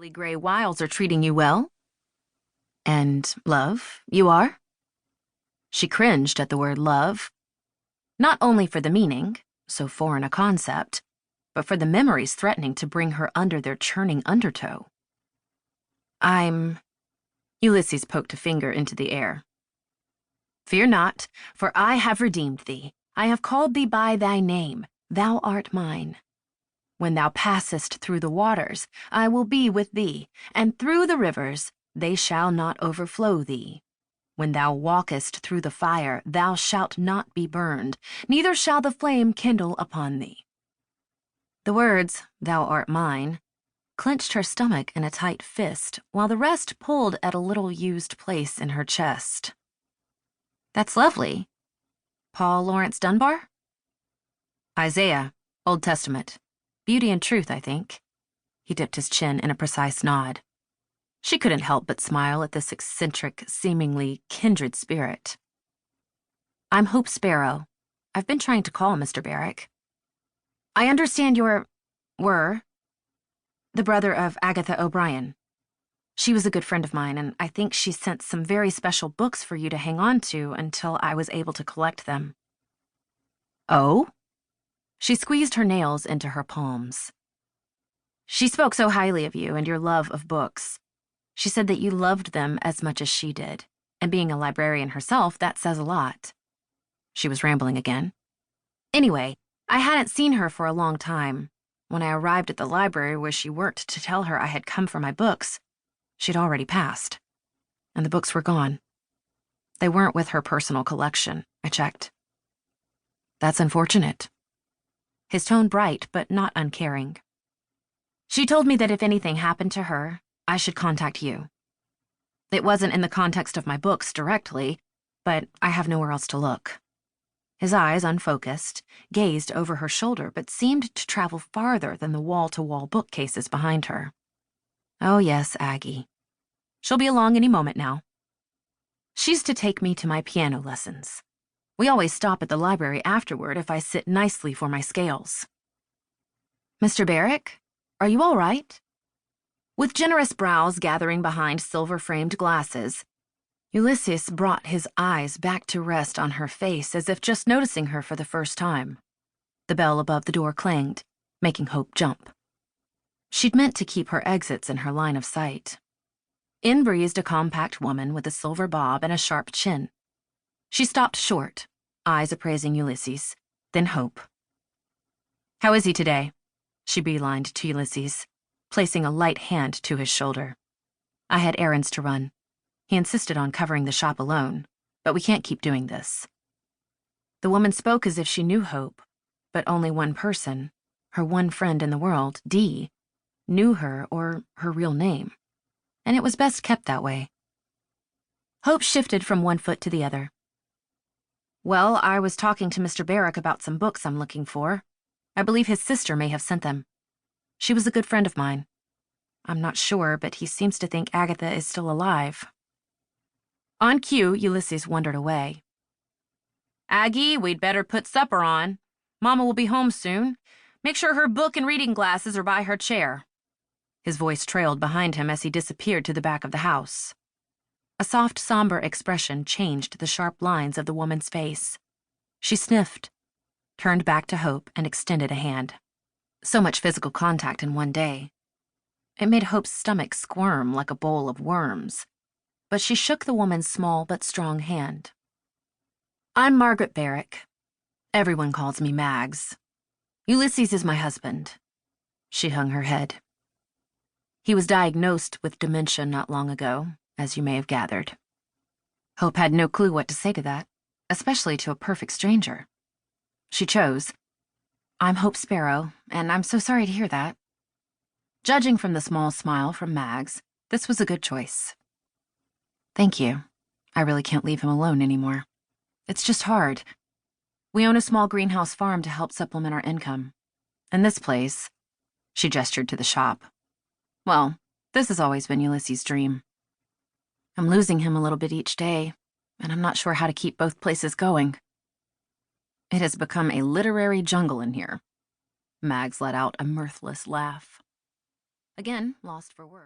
lovely gray wilds are treating you well. And love, you are? She cringed at the word love, not only for the meaning, so foreign a concept, but for the memories threatening to bring her under their churning undertow. Ulysses poked a finger into the air. Fear not, for I have redeemed thee. I have called thee by thy name. Thou art mine. When thou passest through the waters, I will be with thee, and through the rivers, they shall not overflow thee. When thou walkest through the fire, thou shalt not be burned, neither shall the flame kindle upon thee. The words, thou art mine, clenched her stomach in a tight fist, while the rest pulled at a little used place in her chest. That's lovely. Paul Laurence Dunbar? Isaiah, Old Testament. Beauty and truth, I think. He dipped his chin in a precise nod. She couldn't help but smile at this eccentric, seemingly kindred spirit. I'm Hope Sparrow. I've been trying to call Mr. Barrick. I understand were the brother of Agatha O'Brien. She was a good friend of mine, and I think she sent some very special books for you to hang on to until I was able to collect them. Oh? She squeezed her nails into her palms. She spoke so highly of you and your love of books. She said that you loved them as much as she did, and being a librarian herself, that says a lot. She was rambling again. Anyway, I hadn't seen her for a long time. When I arrived at the library where she worked to tell her I had come for my books, she'd already passed, and the books were gone. They weren't with her personal collection, I checked. That's unfortunate. His tone bright, but not uncaring. She told me that if anything happened to her, I should contact you. It wasn't in the context of my books directly, but I have nowhere else to look. His eyes, unfocused, gazed over her shoulder, but seemed to travel farther than the wall-to-wall bookcases behind her. Oh yes, Aggie. She'll be along any moment now. She's to take me to my piano lessons. We always stop at the library afterward if I sit nicely for my scales. Mr. Barrick, are you all right? With generous brows gathering behind silver-framed glasses, Ulysses brought his eyes back to rest on her face as if just noticing her for the first time. The bell above the door clanged, making Hope jump. She'd meant to keep her exits in her line of sight. In breezed a compact woman with a silver bob and a sharp chin. She stopped short, eyes appraising Ulysses, then Hope. How is he today? She beelined to Ulysses, placing a light hand to his shoulder. I had errands to run. He insisted on covering the shop alone, but we can't keep doing this. The woman spoke as if she knew Hope, but only one person, her one friend in the world, Dee, knew her or her real name, and it was best kept that way. Hope shifted from one foot to the other. Well, I was talking to Mr. Barrick about some books I'm looking for. I believe his sister may have sent them. She was a good friend of mine. I'm not sure, but he seems to think Agatha is still alive. On cue, Ulysses wandered away. Aggie, we'd better put supper on. Mama will be home soon. Make sure her book and reading glasses are by her chair. His voice trailed behind him as he disappeared to the back of the house. A soft, somber expression changed the sharp lines of the woman's face. She sniffed, turned back to Hope, and extended a hand. So much physical contact in one day. It made Hope's stomach squirm like a bowl of worms, but she shook the woman's small but strong hand. I'm Margaret Barrick. Everyone calls me Mags. Ulysses is my husband. She hung her head. He was diagnosed with dementia not long ago, as you may have gathered. Hope had no clue what to say to that, especially to a perfect stranger. She chose. I'm Hope Sparrow, and I'm so sorry to hear that. Judging from the small smile from Mags, this was a good choice. Thank you. I really can't leave him alone anymore. It's just hard. We own a small greenhouse farm to help supplement our income. And this place, she gestured to the shop. Well, this has always been Ulysses' dream. I'm losing him a little bit each day, and I'm not sure how to keep both places going. It has become a literary jungle in here. Mags let out a mirthless laugh. Again, lost for words.